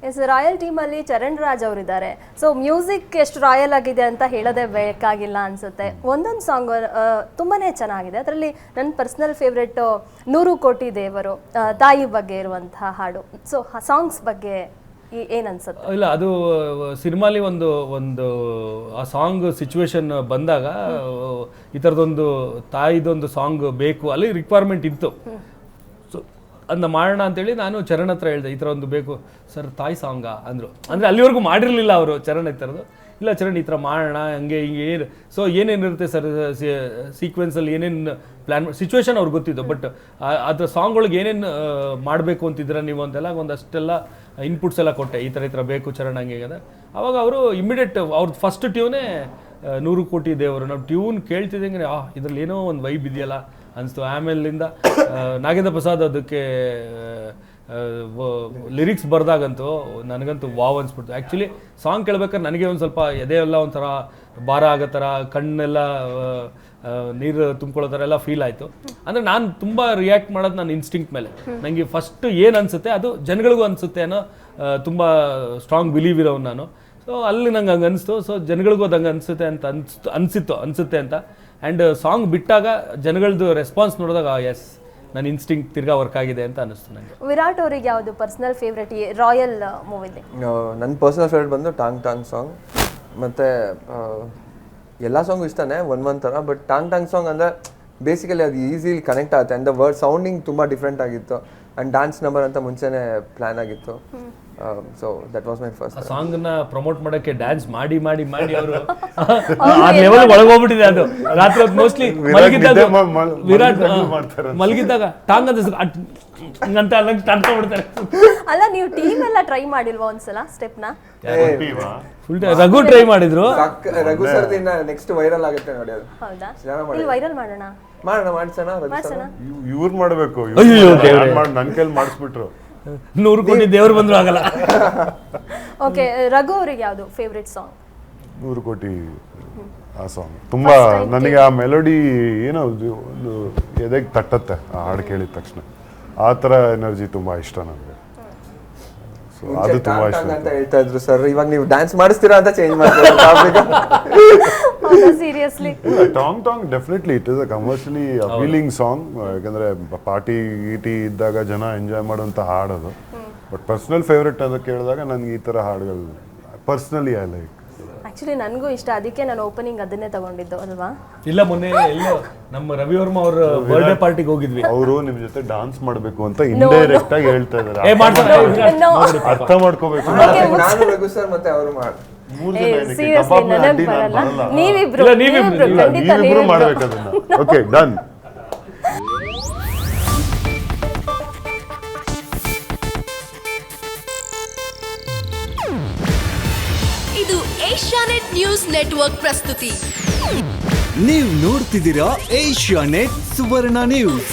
S, royal ಟೀಮಲ್ಲಿ ಚರಣ್ ರಾಜ್ ಅವರಿದ್ದಾರೆ. So music ಎಷ್ಟು ರಾಯಲ್ ಆಗಿದೆ ಅಂತ ಹೇಳೋದೇ ಬೇಕಾಗಿಲ್ಲ ಅನ್ಸುತ್ತೆ. ಒಂದೊಂದು ಸಾಂಗ್ ತುಂಬಾನೇ ಚೆನ್ನಾಗಿದೆ. ಅದರಲ್ಲಿ ನನ್ನ ಪರ್ಸನಲ್ ಫೇವ್ರೆಟ್ 100 ಕೋಟಿ ದೇವರು, ತಾಯಿ ಬಗ್ಗೆ ಇರುವಂತಹ ಹಾಡು. ಸೊ ಸಾಂಗ್ಸ್ ಬಗ್ಗೆ ಏನನ್ಸುತ್ತೆ? ಇಲ್ಲ, ಅದು ಸಿನಿಮಾಲಿ ಒಂದು ಆ ಸಾಂಗ್ ಸಿಚುವೇಶನ್ ಬಂದಾಗ ಈ ಥರದೊಂದು ತಾಯಿದೊಂದು ಸಾಂಗ್ ಬೇಕು, ಅಲ್ಲಿ ರಿಕ್ವೈರ್ಮೆಂಟ್ ಇತ್ತು. ಸೊ ಅದನ್ನ ಮಾಡೋಣ ಅಂತೇಳಿ ನಾನು ಚರಣ್ ಹತ್ರ ಹೇಳಿದೆ, ಈ ಥರ ಒಂದು ಬೇಕು ಸರ್ ತಾಯಿ ಸಾಂಗಾ ಅಂದರು. ಅಂದರೆ ಅಲ್ಲಿವರೆಗೂ ಮಾಡಿರಲಿಲ್ಲ ಅವರು ಚರಣ್. ಈ ಥರದ್ದು ಇಲ್ಲ ಚರಣ್ ಈ ಥರ ಮಾಡೋಣ ಹಂಗೆ ಹಿಂಗೆ ಏನು. ಸೊ ಏನೇನಿರುತ್ತೆ ಸರ್ ಸೀಕ್ವೆನ್ಸಲ್ಲಿ ಏನೇನು ಪ್ಲ್ಯಾನ್ ಸಿಚುವೇಶನ್ ಅವ್ರಿಗೆ ಗೊತ್ತಿತ್ತು. ಬಟ್ ಅದ್ರ ಸಾಂಗ್ಗಳಿಗೆ ಏನೇನು ಮಾಡಬೇಕು ಅಂತಿದ್ರೆ ನೀವು ಅಂತೆಲ್ಲ ಒಂದಷ್ಟೆಲ್ಲ ಇನ್ಪುಟ್ಸ್ ಎಲ್ಲ ಕೊಟ್ಟೆ, ಈ ಥರ ಬೇಕು ಚರಣ್ ಹಂಗೆ ಅದ. ಆವಾಗ ಅವರು ಇಮಿಡಿಯೇಟ್ ಅವ್ರದ್ದು ಫಸ್ಟ್ ಟ್ಯೂನೇ 100 ಕೋಟಿ ದೇವರು. ನಾವು ಟ್ಯೂನ್ ಕೇಳ್ತಿದ್ದಂಗೆ ಇದರಲ್ಲಿ ಏನೋ ಒಂದು ವೈಬ್ ಇದೆಯಲ್ಲ ಅನಿಸ್ತು. ಆಮೇಲಿಂದ ನಾಗೇಂದ್ರ ಪ್ರಸಾದ್ ಅದಕ್ಕೆ ಲಿರಿಕ್ಸ್ ಬರ್ದಾಗಂತೂ ನನಗಂತೂ ವಾವ್ ಅನ್ಸ್ಬಿಡ್ತು. ಆ್ಯಕ್ಚುಲಿ ಸಾಂಗ್ ಕೇಳ್ಬೇಕಾದ್ರೆ ನನಗೆ ಒಂದು ಸ್ವಲ್ಪ ಎದೆ ಎಲ್ಲ ಒಂಥರ ಭಾರ ಆಗೋ ಥರ, ಕಣ್ಣೆಲ್ಲ ನೀರು ತುಂಬ್ಕೊಳ್ಳೋ ಥರ ಎಲ್ಲ ಫೀಲ್ ಆಯಿತು. ಅಂದರೆ ನಾನು ತುಂಬ ರಿಯಾಕ್ಟ್ ಮಾಡೋದು ನನ್ನ ಇನ್ಸ್ಟಿಂಕ್ಟ್ ಮೇಲೆ. ನನಗೆ ಫಸ್ಟ್ ಏನು ಅನಿಸುತ್ತೆ ಅದು ಜನಗಳಿಗೂ ಅನಿಸುತ್ತೆ ಅನ್ನೋ ತುಂಬ ಸ್ಟ್ರಾಂಗ್ ಬಿಲೀವ್ ಇರೋನು ನಾನು. ಸೊ ಅಲ್ಲಿ ನಂಗೆ ಹಂಗೆ ಅನಿಸ್ತು. ಸೊ ಜನಗಳಿಗೂ ಅದು ಹಂಗೆ ಅನಿಸುತ್ತೆ ಅಂತ ಅನಿಸುತ್ತೆ ಅಂತ. ಆ್ಯಂಡ್ ಸಾಂಗ್ ಬಿಟ್ಟಾಗ ಜನಗಳದ್ದು ರೆಸ್ಪಾನ್ಸ್ ನೋಡಿದಾಗ ಎಸ್ ನನ್ನ ಇನ್ಸ್ಟಿಂಕ್ಟ್ ತಿರ್ಗಾ ವರ್ಕ್ ಆಗಿದೆ ಅಂತ ಅನಿಸ್ತು ನನಗೆ. ವಿರಾಟ್ ಅವರಿಗೆ ಯಾವುದು ಪರ್ಸನಲ್ ಫೇವ್ರೆಟ್ ರಾಯಲ್ ಮೂವಿಲಿ? ನನ್ನ ಪರ್ಸನಲ್ ಫೇವ್ರೆಟ್ ಬಂದು ಟಾಂಗ್ ಟಾಂಗ್ ಸಾಂಗ್. ಮತ್ತು ಎಲ್ಲ ಸಾಂಗು ಇಷ್ಟನೇ ಒಂದೊಂದು ಥರ. ಬಟ್ ಟಾಂಗ್ ಟಾಂಗ್ ಸಾಂಗ್ ಅಂದರೆ ಬೇಸಿಕಲಿ ಅದು ಈಸಿಲಿ ಕನೆಕ್ಟ್ ಆಗುತ್ತೆ. ಆ್ಯಂಡ್ ದ ವರ್ಡ್ ಸೌಂಡಿಂಗ್ ತುಂಬ ಡಿಫ್ರೆಂಟ್ ಆಗಿತ್ತು. ಆ್ಯಂಡ್ ಡ್ಯಾನ್ಸ್ ನಂಬರ್ ಅಂತ ಮುಂಚೆನೇ ಪ್ಲ್ಯಾನ್ ಆಗಿತ್ತು. So that was my first. ಸಾಂಗ್ನ ಪ್ರಮೋಟ್ ಮಾಡೋಕ್ಕೆ ಡ್ಯಾನ್ಸ್ ಮಾಡಿ ಅವರು ಆ ಲೆವೆಲ್ ಒಳಗೋಗ್ಬಿಟ್ಟಿದೆ ಅದು. ರಾತ್ರಿ ಹೊತ್ತು ಮೋಸ್ಟ್ಲಿ ಮಲಗಿದ್ದಾಗ ವಿರಾಟ್ ಮಲಗಿದ್ದಾಗ ಟಾಂಗ್ ಅಂತ ತಂದ್ಕೊಂಡ್ಬಿಡ್ತಾರೆ. ಅಲ್ಲ, ನೀವು ಟೀಮ್ ಎಲ್ಲ ಟ್ರೈ ಮಾಡಿಲ್ವಾ ಒಂದ್ಸಲ ಸ್ಟೆಪ್ನ? ರಘು ಟ್ರೈ ಮಾಡಿದ್ರು. ರಘು ಸರ್ ನೆಕ್ಸ್ಟ್ ವೈರಲ್ ಆಗುತ್ತೆ ನೋಡಿ ಅದು. ಹೌದಾ? ಇಲ್ಲಿ ವೈರಲ್ ಮಾಡೋಣ ಮಾಡ್ಸೋಣ. ಇವ್ರು ಮಾಡಬೇಕು, ನನ್ನ ಕೈಲಿ ಮಾಡಿಸ್ಬಿಟ್ರು. 100 ಕೋಟಿ ದೇವ್ರು ಬಂದ್ರು ಆಗಲ್ಲ. ಓಕೆ, ರಘು ಅವ್ರಿಗೆ ಯಾವುದು ಫೇವ್ರೆಟ್ ಸಾಂಗ್? 100 ಕೋಟಿ ಆ ಸಾಂಗ್ ತುಂಬಾ ನನಗೆ ಆ ಮೆಲೋಡಿ ಏನೋ ಒಂದು ಎದೆಗೆ ತಟ್ಟತ್ತೆ ಆ ಹಾಡು ಕೇಳಿದ ತಕ್ಷಣ. ಆ ಥರ ಎನರ್ಜಿ ತುಂಬಾ ಇಷ್ಟ ನನಗೆ. ಸೊ ಅದು ತುಂಬಾ ಇಷ್ಟ ಅಂತ ಹೇಳ್ತಾ ಇದ್ರು ಸರ್. ಇವಾಗ ನೀವು ಡ್ಯಾನ್ಸ್ ಮಾಡಿಸ್ತೀರಾ ಅಂತ ಚೇಂಜ್ ಮಾಡ್ತೀರಾ ಟಾಪಿಕ್? ಸೀರಿಯಸ್ಲಿ ಟಾಂಗ್ ಟಾಂಗ್ definitely it is a commercially appealing song. ಯಾಕಂದ್ರೆ ಪಾರ್ಟಿ ಗೀಟಿ ಇದ್ದಾಗ ಜನ ಎಂಜಾಯ್ ಮಾಡುವಂಥ ಹಾಡೋದು. ಬಟ್ ಪರ್ಸನಲ್ ಫೇವ್ರೆಟ್ ಅಂತ ಕೇಳಿದಾಗ ನನಗೆ ಈ ಥರ ಹಾಡುಗಳು ಪರ್ಸನಲಿ ಐ ಲೈಕ್. ಆಕ್ಚುಲಿ ನನಗೂ ಇಷ್ಟ, ಅದಕ್ಕೆ ನಾನು ಓಪನಿಂಗ್ ಅದನ್ನೇ ತಗೊಂಡಿದ್ದು ಅಲ್ವಾ? ಇಲ್ಲ, ಮೊನ್ನೆ ಎಲ್ಲೋ ನಮ್ಮ ರವಿ ವರ್ಮ ಅವ್ರ ಬರ್ಡೇ ಪಾರ್ಟಿಗೆ ಹೋಗಿದ್ವಿ. ಅವರು ನಿಮ್ ಜೊತೆ ಡಾನ್ಸ್ ಮಾಡ್ಬೇಕು ಅಂತ ಇಂಡೈರೆಕ್ಟ್ ಆಗಿ ಹೇಳ್ತಾ ಇದಾರೆ. ಅರ್ಥ ಮಾಡ್ಕೋಬೇಕು. ನಾನು ರಘು ಸರ್ ಮತ್ತೆ ಅವರು ನೀವಿಬ್ರು ಮಾಡ್ಬೇಕು ಅದನ್ನ. Okay, done. ಇದು ಏಷ್ಯಾನೆಟ್ ನ್ಯೂಸ್ ನೆಟ್ವರ್ಕ್ ಪ್ರಸ್ತುತಿ. ನೀವು ನೋಡ್ತಿದ್ದೀರಾ ಏಷ್ಯಾನೆಟ್ ಸುವರ್ಣ ನ್ಯೂಸ್.